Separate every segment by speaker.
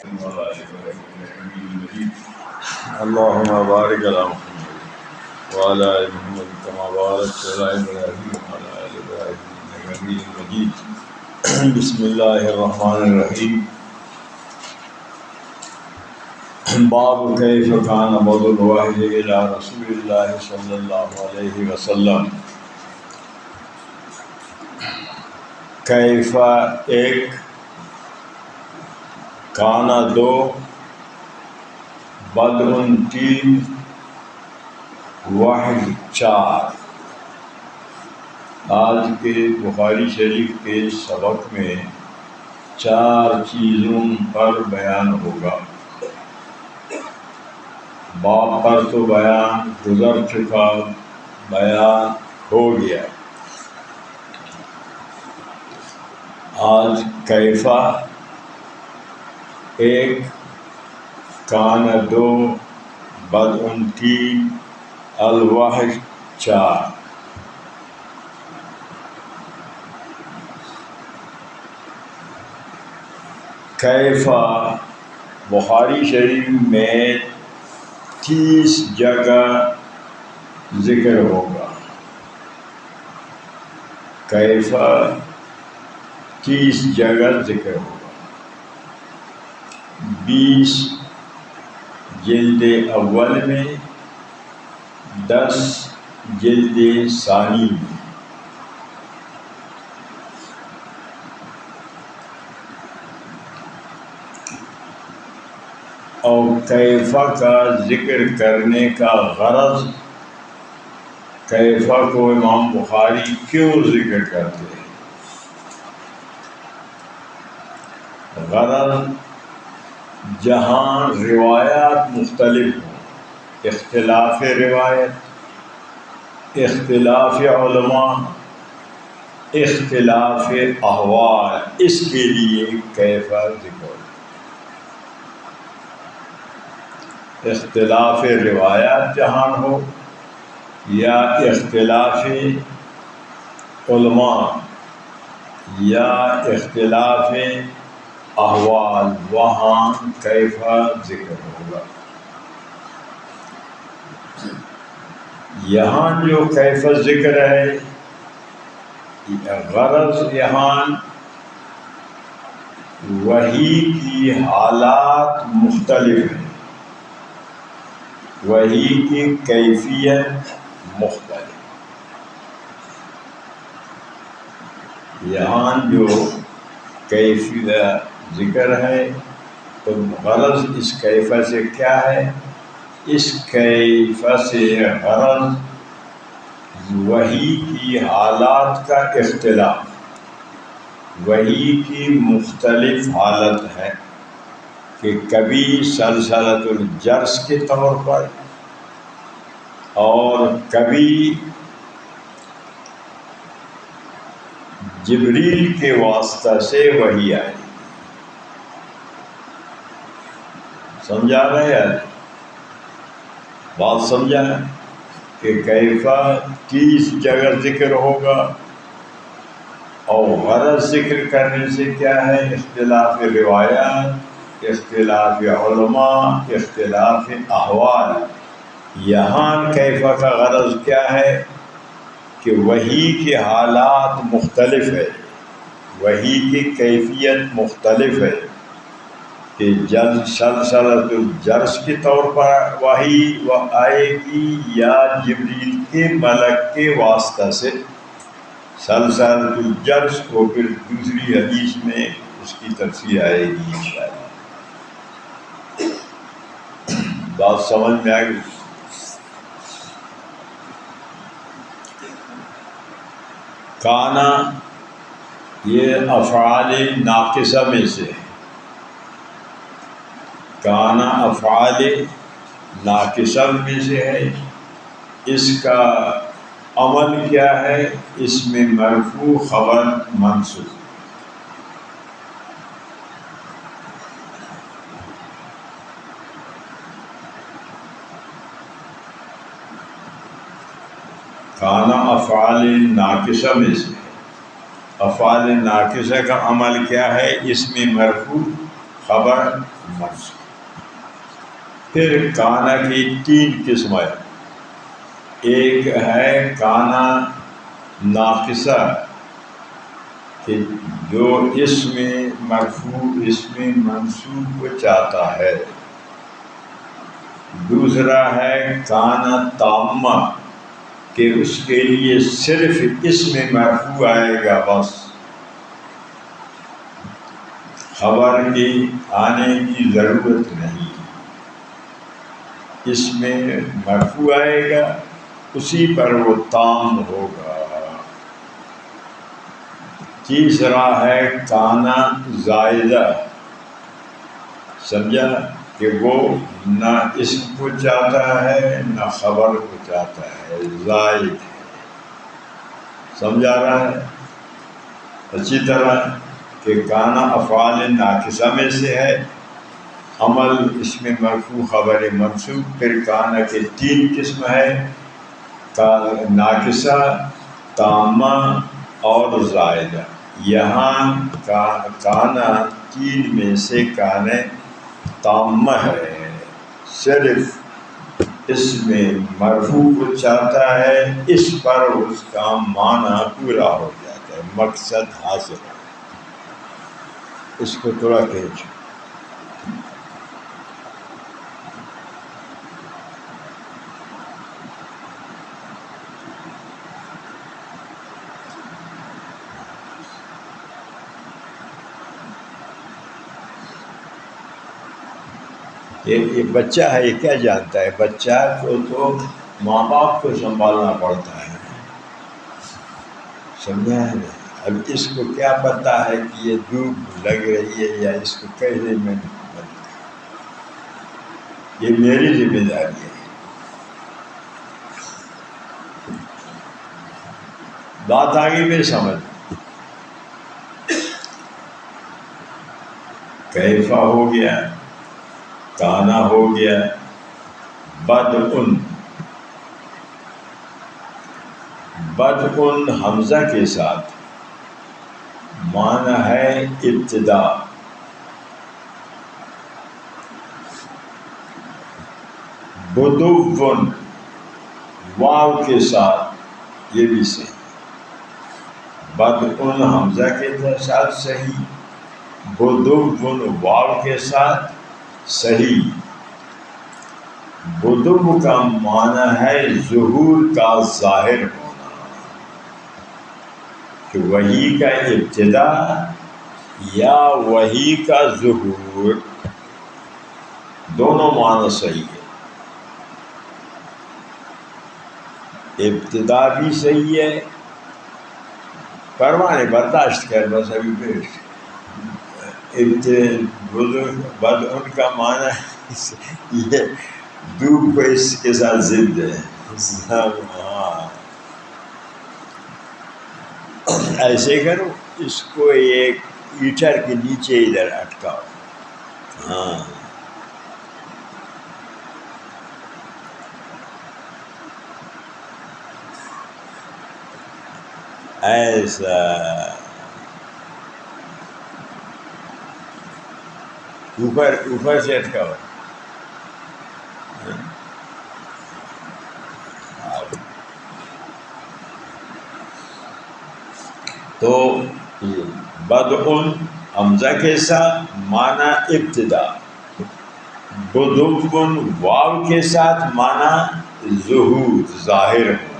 Speaker 1: اللهم بارك على محمد وعلى آل محمد كما باركت على إبراهيم وعلى آل إبراهيم إنك حميد مجيد. بسم الله الرحمن الرحيم. باب كيف كان بعض الواحد إلى رسول الله صلى الله عليه وسلم. کیف ایک، کانا دو، بدء تین، واحد چار. آج کے بخاری شریف کے سبق میں چار چیزوں پر بیان ہوگا. باب پر تو بیان گزر چکا، بیان ہو گیا. آج کیفا ایک، کان دو، بدء تین، الواحد چار. کیفا بخاری شریف میں 30 جگہ ذکر ہوگا. کیفا 30 جگہ ذکر ہوگا. 20 جلد اول میں، 10 جلد ثانی میں. اور کیفا کا ذکر کرنے کا غرض، کیفا کو امام بخاری کیوں ذکر کرتے ہیں؟ غرض جہاں روایات مختلف ہوں، اختلاف روایت، اختلاف علماء، اختلاف احوال، اس کے لیے کیفا ذکر. اختلاف روایات جہاں ہو یا اختلاف علماء یا اختلاف احوال، وہاں کیفا ذکر ہوگا. یہاں جو کیفا ذکر ہے، غرض یہاں وحی کی حالات مختلف ہیں، وحی کی کیفیت مختلف. یہاں جو کیفیت ذکر ہے تو غرض اس کیفیت سے کیا ہے؟ اس کیفیت سے غرض وحی کی حالات کا اختلاف، وحی کی مختلف حالت ہے کہ کبھی سلسلۃ الجرس کے طور پر اور کبھی جبریل کے واسطہ سے وحی آئی. سمجھا رہے ہیں؟ بات سمجھا ہے کہ کیفا 30 جگہ ذکر ہوگا. اور غرض ذکر کرنے سے کیا ہے؟ اختلاف روایات، اختلاف علماء، اختلاف احوال. یہاں کیفا کا غرض کیا ہے؟ کہ وحی کے حالات مختلف ہے، وحی کی کیفیت مختلف ہے. کہ سلسلۃ الجرس کے طور پر وحی آئے گی یا جبریل کے ملک کے واسطہ سے. سلسلۃ الجرس کو پھر دوسری حدیث میں اس کی تفصیل آئے گی انشاءاللہ. بات سمجھ میں آ گئی؟ کانا یہ افعال ناقصہ میں سے ہے. کانا افعال ناقصہ میں سے ہے. اس کا عمل کیا ہے؟ اس میں مرفوع خبر منصوب. کانا افعال ناقصہ میں سے. افعال ناقصہ کا عمل کیا ہے؟ اس میں مرفوع خبر منصوب۔ پھر کانا کی 3 قسمیں، ایک ہے کانا ناقصہ کہ جو اسم مرفوع اسم منصوب کو چاہتا ہے، دوسرا ہے کانا تامہ کہ اس کے لیے صرف اسم مرفوع آئے گا، بس خبر کی آنے کی ضرورت نہیں، اس میں مرفوع آئے گا اسی پر وہ تام ہوگا۔ تیسرا ہے کانا زائدہ، سمجھا کہ وہ نہ اسم کو چاہتا ہے نہ خبر کو چاہتا ہے، زائد ہے، سمجھا رہا ہے؟ اچھی طرح کہ کانا افعال ناقصہ میں سے ہے، عمل اس میں مرفوع خبر منصوب۔ پھر کانا کے 3 قسم ہے، ناقصہ، تامہ اور زائدہ۔ یہاں کانا 3 میں سے کانا تامہ ہے، صرف اس میں مرفوع کو چاہتا ہے، اس پر اس کا معنی پورا ہو جاتا ہے، مقصد حاصل ہے۔ اس کو تھوڑا کھینچو۔ یہ بچہ ہے، یہ کیا جانتا ہے؟ بچہ کو تو ماں باپ کو سنبھالنا پڑتا ہے، سمجھا ہے نا؟ اب اس کو کیا پتا ہے کہ یہ دھوپ لگ رہی ہے یا اس کو کیسے میں، یہ میری ذمہ داری ہے۔ بات آگے میں سمجھ، کیفا ہو گیا، کانا ہو گیا، بدء حمزہ کے ساتھ معنی ہے ابتدا، بدو واو کے ساتھ یہ بھی صحیح، بدء حمزہ کے ساتھ صحیح، بدو واو کے ساتھ صحیح۔ بدو کا معنی ہے ظہور کا ظاہر ہونا، کہ وحی کا ابتدا یا وحی کا ظہور، دونوں معنی صحیح ہے، ابتدا بھی صحیح ہے، پروانے برداشت کر بس ابھی پیش۔ بدء کا معنی یہ دھوپ کو اس کے ساتھ ضد ہے، ہاں ایسے کرو، اس کو ایک ایٹر کے نیچے ادھر اٹکاؤ، ہاں ایسا، اوپر سے اٹکاؤ، تو بدء حمزہ کے ساتھ معنی ابتدا، بدو واو کے ساتھ معنی ظہور ظاہر ہونا،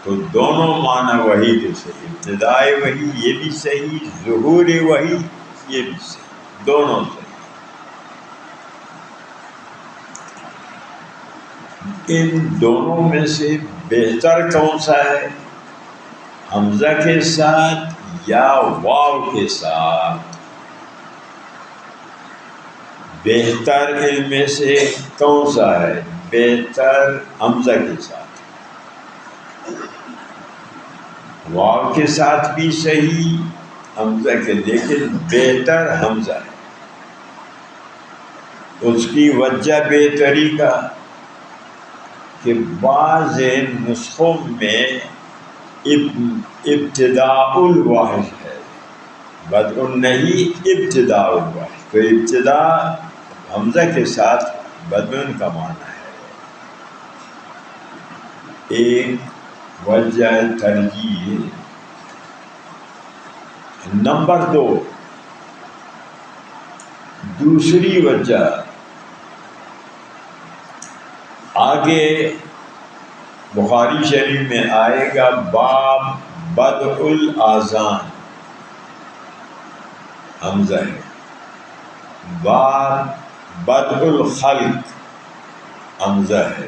Speaker 1: تو دونوں معنی وحی کے صحیح، ابتدائے وحی یہ بھی صحیح، ظہور وحی یہ بھی صحیح، دونوں صحیح۔ ان دونوں میں سے بہتر کون سا ہے؟ حمزہ کے ساتھ یا واو کے ساتھ؟ بہتر ان میں سے کون سا ہے؟ بہتر حمزہ کے ساتھ، واو کے ساتھ بھی صحیح حمزہ کے، لیکن بہتر حمزہ ہے۔ اس کی وجہ بہتری کا کہ بعض نسخوں میں ابتداء الواحد ہے، بدء نہیں ابتداء الواحد، تو ابتدا حمزہ کے ساتھ بدن کا معنی ہے. ایک وجہ ترجیح. نمبر 2، دوسری وجہ آگے بخاری شریف میں آئے گا، باب بدء الاذان حمزہ ہے، باب بدء الخلق حمزہ ہے،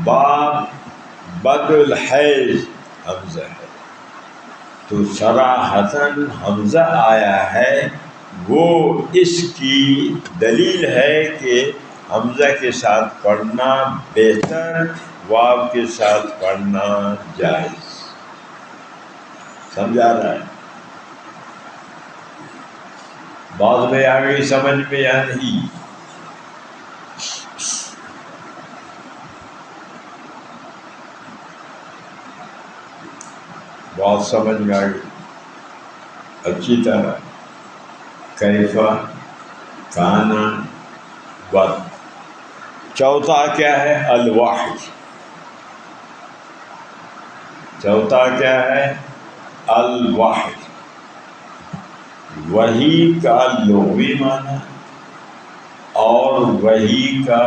Speaker 1: باب بدء الحیض حمزہ ہے. تو صراحتاً حمزہ آیا ہے، وہ اس کی دلیل ہے کہ حمزہ کے ساتھ پڑھنا بہتر، واو کے ساتھ پڑھنا جائز. سمجھا رہا ہے؟ بعض میں آ گئی سمجھ میں یا نہیں؟ بات سمجھ میں آ گئی اچھی طرح. کیفا، کانا، وقت. چوتھا کیا ہے؟ الوحی. چوتھا کیا ہے؟ الوحی. وحی کا لغوی معنی اور وحی کا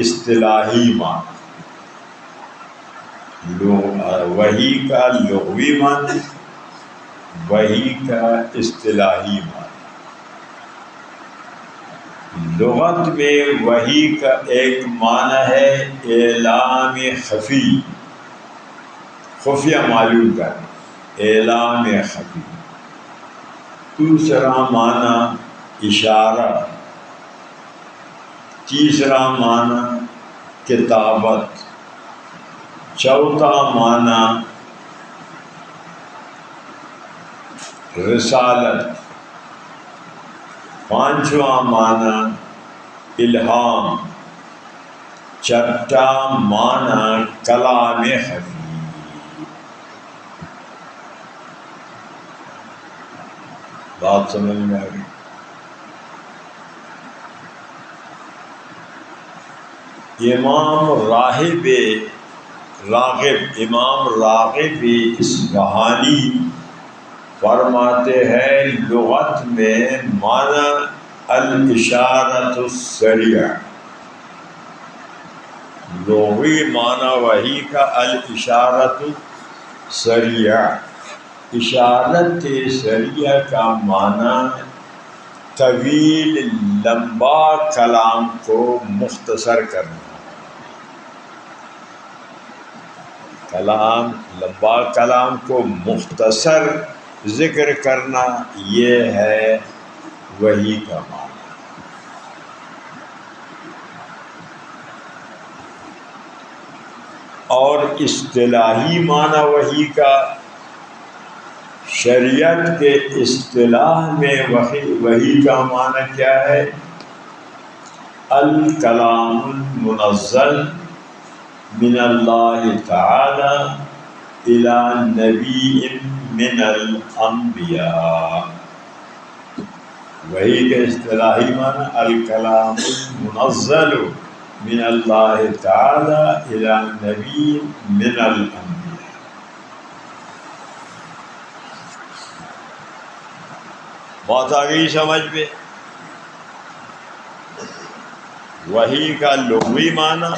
Speaker 1: اصطلاحی معنی. وحی کا لغوی معنی، وحی کا اصطلاحی معنی. لغت میں وحی کا ایک معنی ہے اعلام خفی، خفیہ معلوم کرنا، اعلام خفی. دوسرا معنی اشارہ، تیسرا معنی کتابت، چوتھا معنی رسالت، پانچواں معنی الہام، چھٹا معنی کلام خفی. بات سمجھ میں آ گئی؟ امام راغب اصفہانی فرماتے ہیں لغت میں معنی الاشارۃ السریعہ، لغوی معنی وحی کا الاشارۃ السریعہ. اشارت سریعہ کا معنی طویل لمبا کلام کو مختصر کرنا. لمبا کلام کو مختصر ذکر کرنا، یہ ہے وحی کا معنی. اور اصطلاحی معنی وحی کا، شریعت کے اصطلاح میں وحی کا معنی کیا ہے؟ الکلام المنزل من اللہ تعالی الی نبی من الانبیاء. وحی کے اصطلاحی معنی الکلام المنزل من اللہ تعالی الی نبی من الانبیاء. بات آ گئی سمجھ میں؟ وحی کا لغوی معنی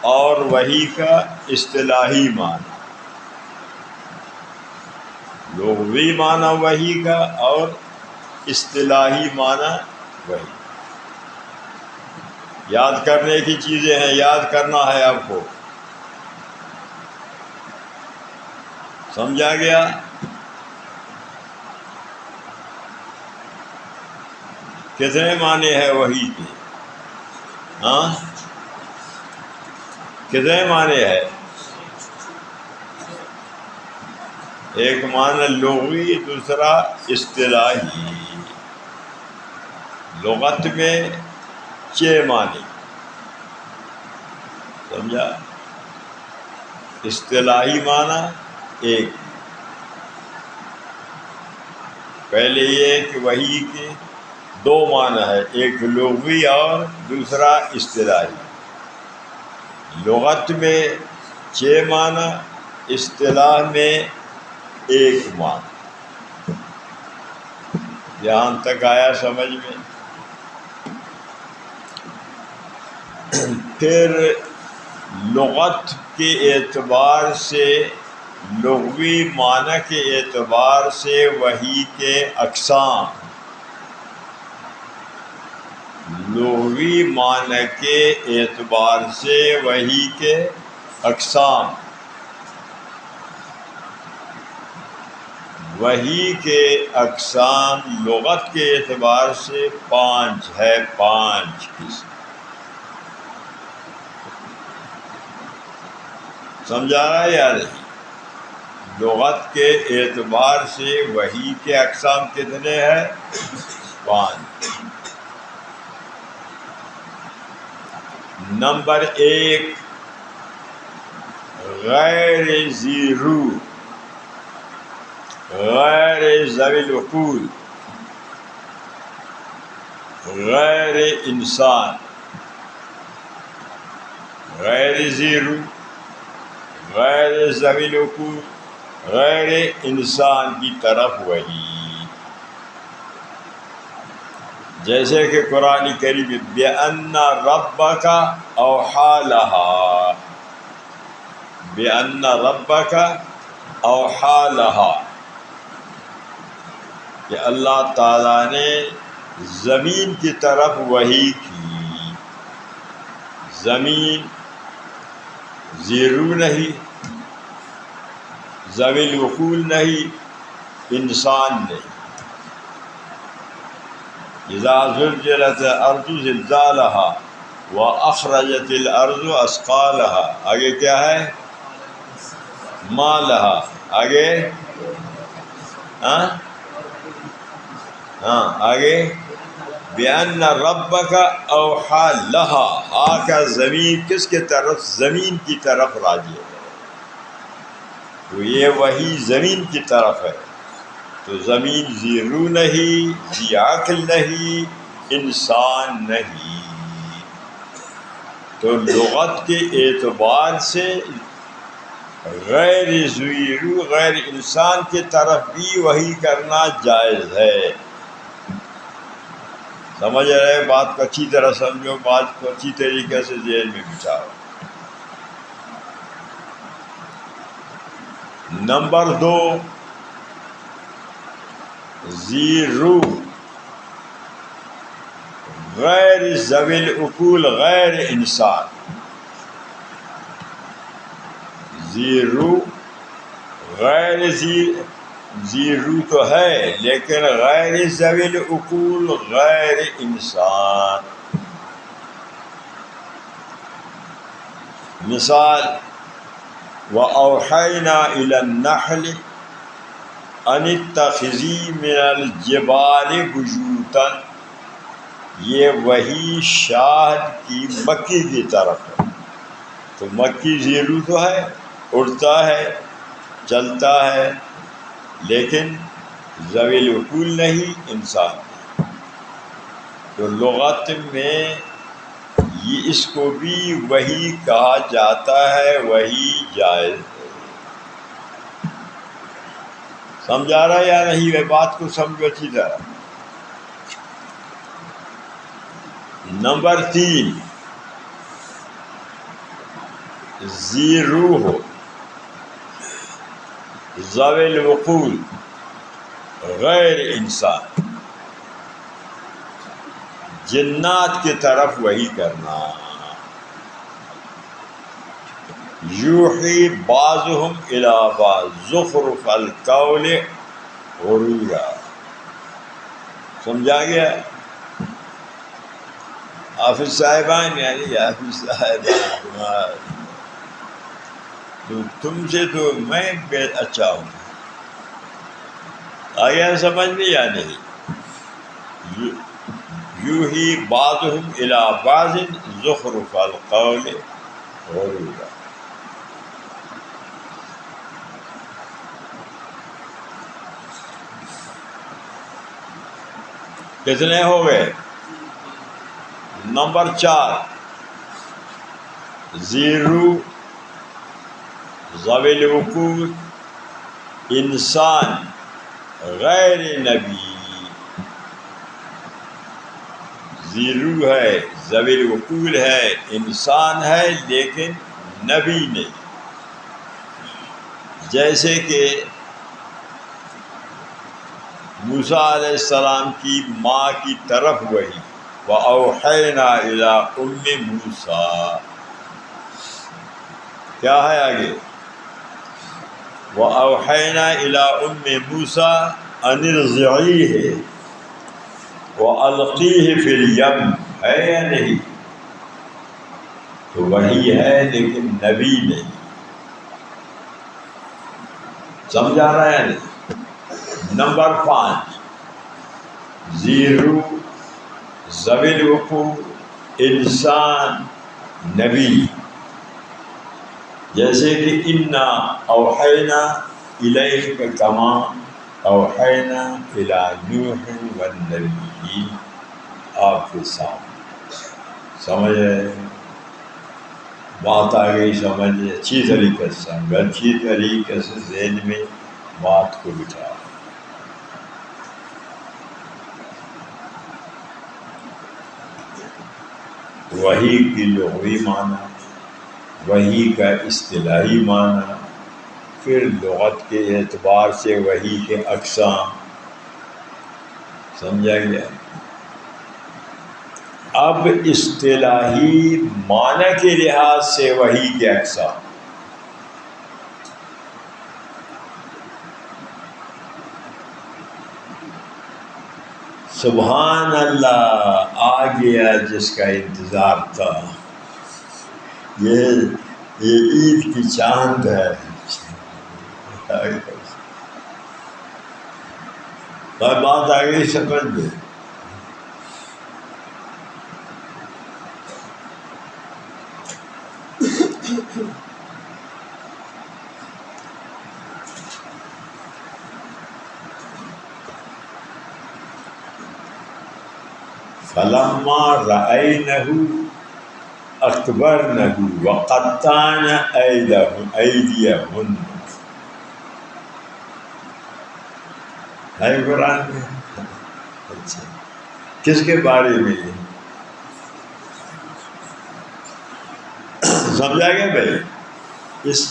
Speaker 1: اور وحی کا اصطلاحی معنی. لغوی معنی وحی کا اور اصطلاحی معنی وحی. یاد کرنے کی چیزیں ہیں، یاد کرنا ہے آپ کو. سمجھا گیا؟ کتنے معنی ہے وحی کے؟ ہاں، کتنے معنی ہے؟ ایک معنی لغوی، دوسرا اصطلاحی. لغت میں 6 معنی، سمجھا؟ اصطلاحی معنی 1. پہلے یہ کہ وحی کے دو معنی ہے، ایک لغوی اور دوسرا اصطلاحی۔ لغت میں 6 معنی، اصطلاح میں 1 معنی۔ یہاں تک آیا سمجھ میں؟ پھر لغت کے اعتبار سے، لغوی معنی کے اعتبار سے وحی کے اقسام، لغوی معنی کے اعتبار سے وحی کے اقسام، وحی کے اقسام لغت کے اعتبار سے 5 ہے، 5 قسم۔ سمجھا رہا ہے یا نہیں؟ لغت کے اعتبار سے وحی کے اقسام کتنے ہیں؟ 5۔ نمبر 1، غیر ذی روح، غیر ذوی العقول، غیر انسان، غیر ذی روح، غیر ذوی العقول، غیر انسان کی طرف وحی۔ جیسے کہ قرآن کریم بِأَنَّ رَبَّكَ أَوْحَىٰ لَهَا، بِأَنَّ رَبَّكَ أَوْحَىٰ لَهَا، کہ اللہ تعالیٰ نے زمین کی طرف وحی کی۔ زمین ذی روح نہیں، ذوی العقول نہیں، انسان نہیں۔ اذا زلزلت الارض زلزالها واخرجت الارض اثقالها، آگے کیا ہے؟ ما لها، آگے آگے بِأَنَّ رَبَّكَ أَوْحَىٰ لَهَا، ہا کا زمین کس کے طرف؟ زمین کی طرف راجع ہے، تو یہ وحی زمین کی طرف ہے۔ تو زمین ذی روح نہیں، ذی عقل نہیں، انسان نہیں۔ تو لغت کے اعتبار سے غیر ذی روح، غیر انسان کی طرف بھی وحی کرنا جائز ہے۔ سمجھ رہے؟ بات کو اچھی طرح سمجھو، بات کو اچھی طریقے سے ذہن میں بٹھاؤ۔ نمبر 2، ذی روح، غیر ذوی العقول، غیر انسان۔ ذی روح، غیر ذی روح تو ہے لیکن غیر ذوی العقول، غیر انسان۔ مثال وَأَوْحَيْنَا إِلَى النَّحْلِ أَنِ اتَّخِذِي مِنَ الْجِبَالِ بُيُوتًا، یہ وحی شاہد کی مکی کی طرف ہے۔ تو مکی ذی روح تو ہے، اڑتا ہے، چلتا ہے، لیکن ذوی العقول نہیں، انسان نہیں۔ تو لغت میں یہ اس کو بھی وحی کہا جاتا ہے، وحی جائز ہے۔ سمجھا رہا یا نہیں؟ یہ بات کو سمجھو اچھی طرح۔ نمبر 3، ذی روح، ذوی العقول، غیر انسان، جنات کی طرف وحی کرنا۔ یوحی بعضهم الی بعض زخرف القول غرورا، سمجھا گیا؟ حافظ صاحبان، یعنی حافظ صاحبان، تو تم سے تو میں بے اچھا ہوں۔ آیا سمجھ میں یا نہیں؟ یوحی بعضهم الی بعض زخرف القول غرورا۔ کتنے ہو گئے؟ نمبر 4 زیرو ذوی العقول انسان غیر نبی. زیرو ہے، ذوی العقول ہے، انسان ہے لیکن نبی نہیں. جیسے کہ موسیٰ علیہ السلام کی ماں کی طرف وحی، وَأَوْحَيْنَا إِلَىٰ أُمِّ مُوسَىٰ. کیا ہے آگے؟ وَأَوْحَيْنَا إِلَىٰ أُمِّ مُوسَىٰ أَنِ ارْضِعِيهِ وَأَلْقِيهِ فِي الْيَمِّ. ہے یا نہیں؟ تو وہی ہے لیکن نبی نہیں. سمجھا رہا ہے نہیں؟ نمبر 5 زیرو ذوی العقول انسان نبی. جیسے کہ انا اوحینا الیک کما اوحینا الی نوح والنبیین. آپ کے سامنے سمجھ رہے؟ بات آ گئی سمجھ؟ اچھی طریقے سے سمجھ، اچھی طریقے سے ذہن میں بات کو بٹھا. وحی کی لغوی معنی، وحی کا اصطلاحی معنی، پھر لغت کے اعتبار سے وحی کے اقسام. سمجھا گیا؟ اب اصطلاحی معنی کے لحاظ سے وحی کے اقسام. سبحان اللہ، آ گیا جس کا انتظار تھا. یہ عید کی چاند ہے. بات آ گئی سمجھ میں؟ فلما رأینہ اکبرنہ وقطعن ایدیہن. ہے قرآن میں. اچھا، کس کے بارے میں؟ سمجھا گیا بھائی؟ اس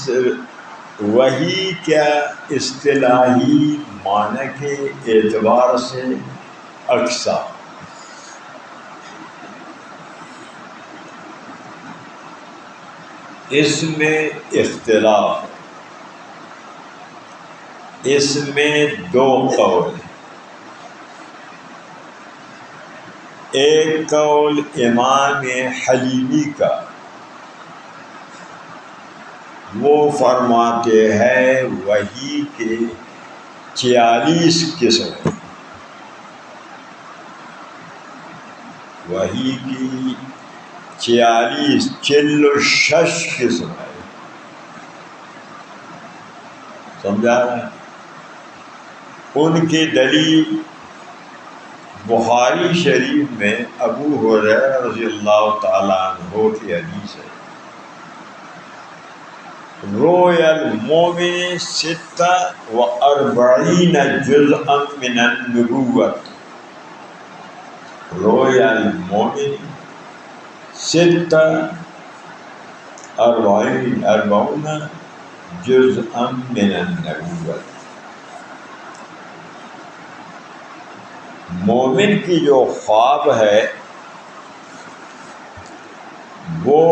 Speaker 1: وحی کیا اصطلاحی معنی کے اعتبار سے اقسام. اس میں اختلاف، اس میں 2 قول. ایک قول امام حلیمی کا، وہ فرماتے ہیں وحی کے 46 قسم ہیں. وحی کی 46 قسم ہے. سمجھا رہا ہے؟ ان کی دلیل بخاری شریف میں ابو ہریرہ رضی اللہ تعالیٰ عنہ کی حدیث ہے. روی المومن 46 جزءا من النبوت. روی المومن 46 جزءا من النبوت. مومن کی جو خواب ہے وہ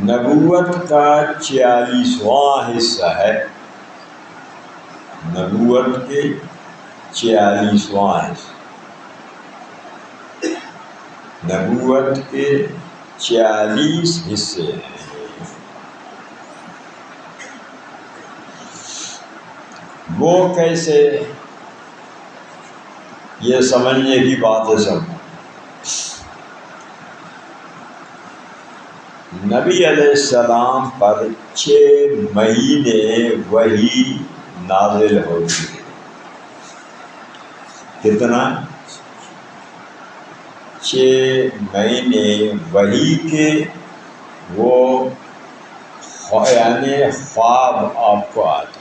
Speaker 1: نبوت کا 46واں حصہ ہے. نبوت کے 46واں حصہ، نبوت کے 46 حصے ہیں. وہ کیسے؟ یہ سمجھنے کی بات ہے. سب نبی علیہ السلام پر 6 مہینے وحی نازل ہوتی ہے. کتنا؟ 6 مہینے وحی کے وہ یعنی خواب آپ کو آتے،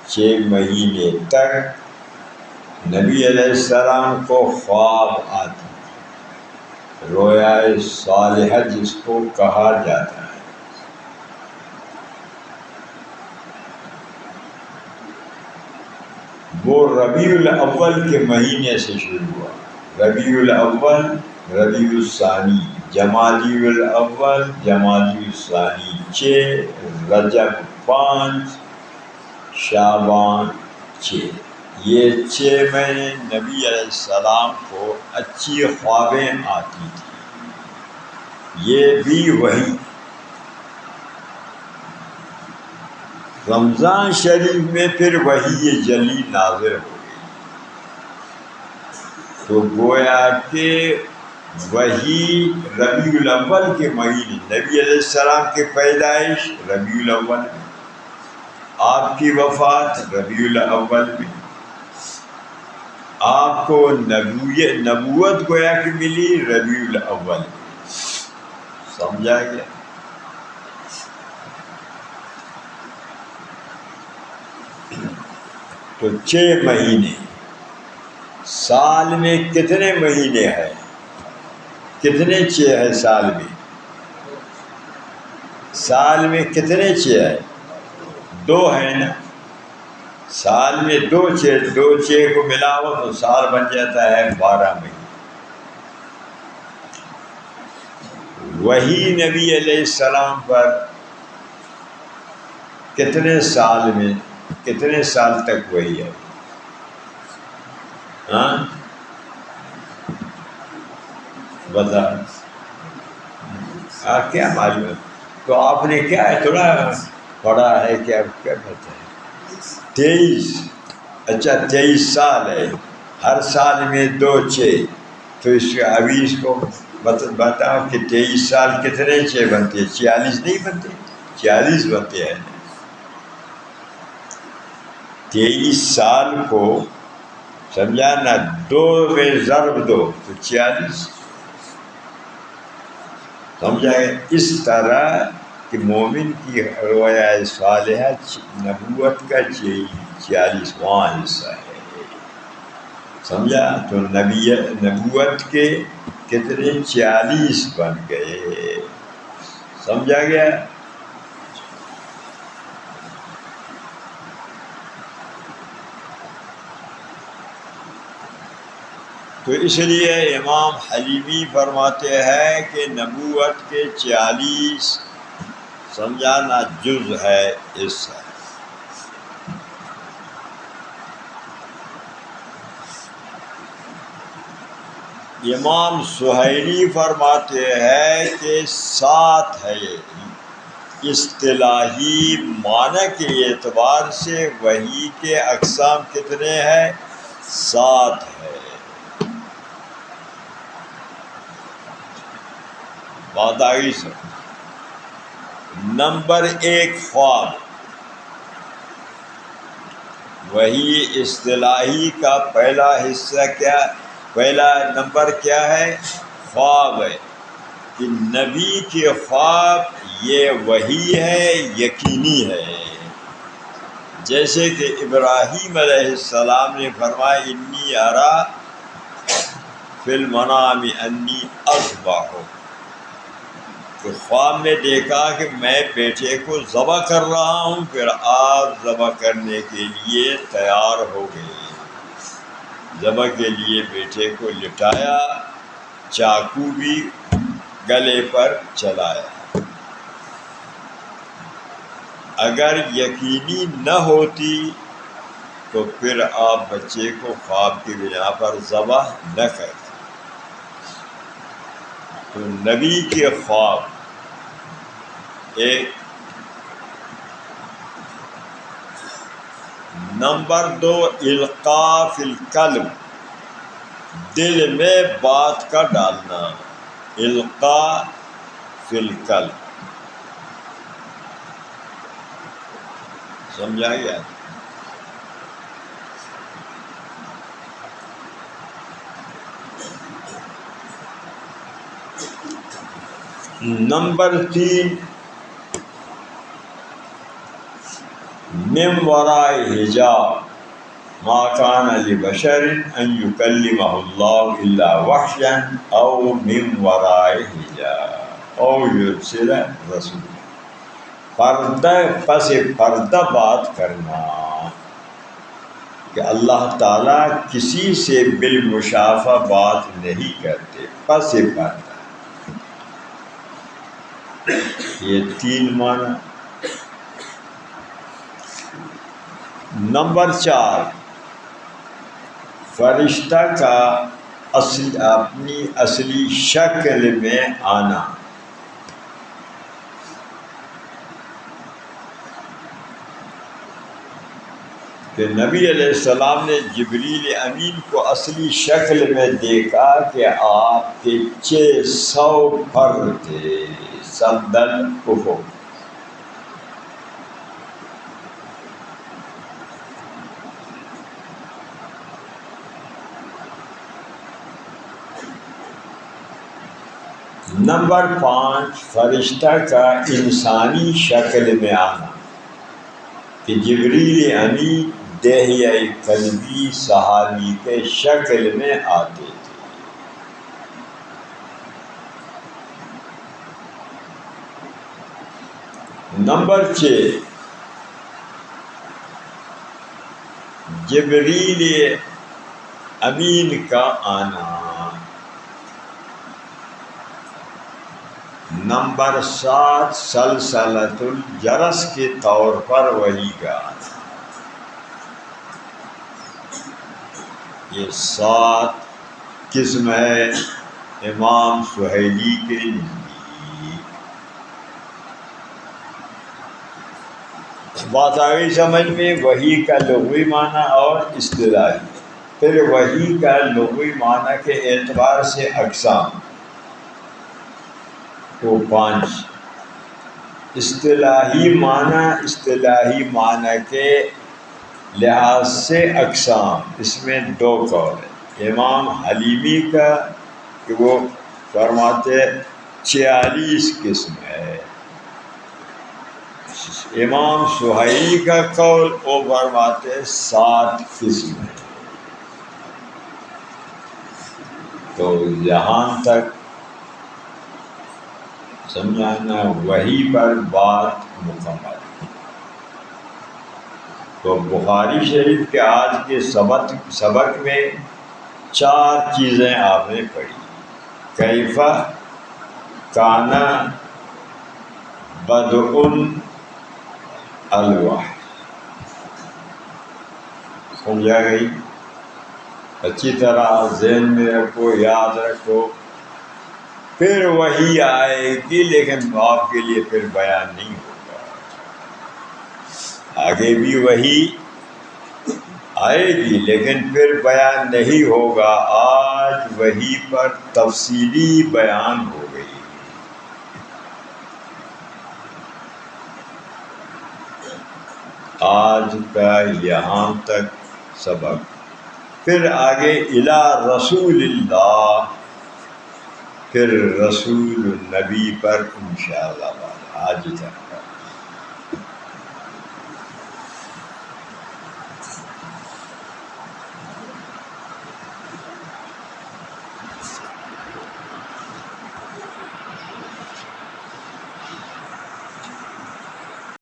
Speaker 1: 6 مہینے تک نبی علیہ السلام کو خواب آتی، رویا صالحہ جس کو کہا جاتا ہے۔ وہ ربیع الاول کے مہینے سے شروع ہوا، ربیع الاول، ربیع الثانی، جمادی الاول، جمادی الثانی 6، رجب 5، شعبان 6۔ یہ 6 مہینے نبی علیہ السلام کو اچھی خوابیں آتی تھیں، یہ بھی وحی۔ رمضان شریف میں پھر وحی جلی نازل ہو گئی، تو گویا کہ وحی ربیع الاول کے مہینے، نبی علیہ السلام کی پیدائش ربیع الاول میں، آپ کی وفات ربیع الاول میں، آپ کو نبوت گویا کہ ملی ربیع الاول میں۔ سمجھا گیا؟ تو 6 مہینے، سال میں کتنے مہینے ہیں؟ کتنے 6 ہے سال میں؟ سال میں کتنے 6 ہے؟ 2 ہے نا، سال میں 2 6 کو ملاؤ تو سال بن جاتا ہے 12 مہینے۔ وہی نبی علیہ السلام پر کتنے سال میں، کتنے سال تک وہی ہے؟ ہاں بتا، کیا معلوم ہے؟ تو آپ نے کیا ہے تھوڑا پڑھا ہے، کیا پتہ ہے؟ 23، اچھا 23 سال ہے، ہر سال میں 2 6، تو ابھی اس کو بتاؤ کہ 23 سال کتنے 6 بنتے ہیں؟ 46 نہیں بنتے؟ 46 بنتے ہیں۔ 23 سال کو سمجھا نا، 2 میں ضرب دو تو 46، سمجھا گیا؟ اس طرح کہ مومن کی رویا صالحہ نبوت کا 46واں حصہ ہے، سمجھا؟ تو نبوت کے کتنے 46 بن گئے، سمجھا گیا؟ تو اس لیے امام حلیمی فرماتے ہیں کہ نبوت کے 46 سمجھانا جز ہے اس ہے۔ امام سہیلی فرماتے ہیں کہ 7 ہے، اصطلاحی معنی کے اعتبار سے وحی کے اقسام کتنے ہیں؟ 7 ہے۔ بات آگئی سب۔ نمبر 1 خواب، وہی اصطلاحی کا پہلا حصہ کیا، پہلا نمبر کیا ہے؟ خواب ہے، کہ نبی کے خواب یہ وحی ہے، یقینی ہے۔ جیسے کہ ابراہیم علیہ السلام نے فرمایا انی ارا فی المنام انی اذبحک، کہ خواب میں دیکھا کہ میں بیٹے کو ذبح کر رہا ہوں، پھر آپ ذبح کرنے کے لیے تیار ہو گئے، ذبح کے لیے بیٹے کو لٹایا، چاقو بھی گلے پر چلایا۔ اگر یقینی نہ ہوتی تو پھر آپ بچے کو خواب کی بنا پر ذبح نہ کرتے۔ تو نبی کے خواب ایک۔ نمبر 2 القاء فی القلب، دل میں بات کا ڈالنا، القاء فی القلب، سمجھا گیا؟ نمبر 3، من وراء حجاب ما كان لبشر ان يكلمه الله الا وحيا او من وراء حجاب او يرسل رسول، پردہ پس پردہ بات کرنا کہ اللہ تعالیٰ کسی سے بالمشافہ بات نہیں کرتے، پس پردہ، یہ 3 معنی۔ نمبر 4، فرشتہ کا اپنی اصلی شکل میں آنا۔ کہ نبی علیہ السلام نے جبریل امین کو اصلی شکل میں دیکھا کہ آپ کے 600 پر تھے، صدل افق۔ نمبر 5، فرشتہ کا انسانی شکل میں آنا کہ جبریل امین دہیہ قلبی صحابی کے شکل میں آتے تھے۔ نمبر 6، جبریل امین کا آنا۔ نمبر 7، سلسلۃ الجرس کے طور پر وحی کا آنا۔ یہ 7 قسم ہے امام سہیلی کے نزدیک۔ بات آ گئی سمجھ میں؟ وحی کا لغوی معنی اور اصطلاحی۔ پھر وحی کا لغوی معنی کے اعتبار سے اقسام وہ 5۔ اصطلاحی معنی کے لحاظ سے اقسام، اس میں 2 قول ہیں۔ امام حلیمی کا کہ وہ فرماتے 46 قسم ہے، امام سہیلی کا قول وہ فرماتے 7 قسم ہے۔ تو یہاں تک سمجھانا وحی پر بات مکمل۔ تو بخاری شریف کے آج کے سبق میں 4 چیزیں آپ نے پڑھی۔ کیف کان بدء الوحی، سمجھا گئی؟ اچھی طرح ذہن میں رکھو، یاد رکھو۔ پھر وحی آئے گی لیکن آپ کے لیے پھر بیان نہیں ہوگا، آگے بھی وحی آئے گی لیکن پھر بیان نہیں ہوگا۔ آج وحی پر تفصیلی بیان ہو گئی۔ آج کا یہاں تک سبق، پھر آگے الی رسول اللہ، پھر رسول النبی پر انشاءاللہ آج تک۔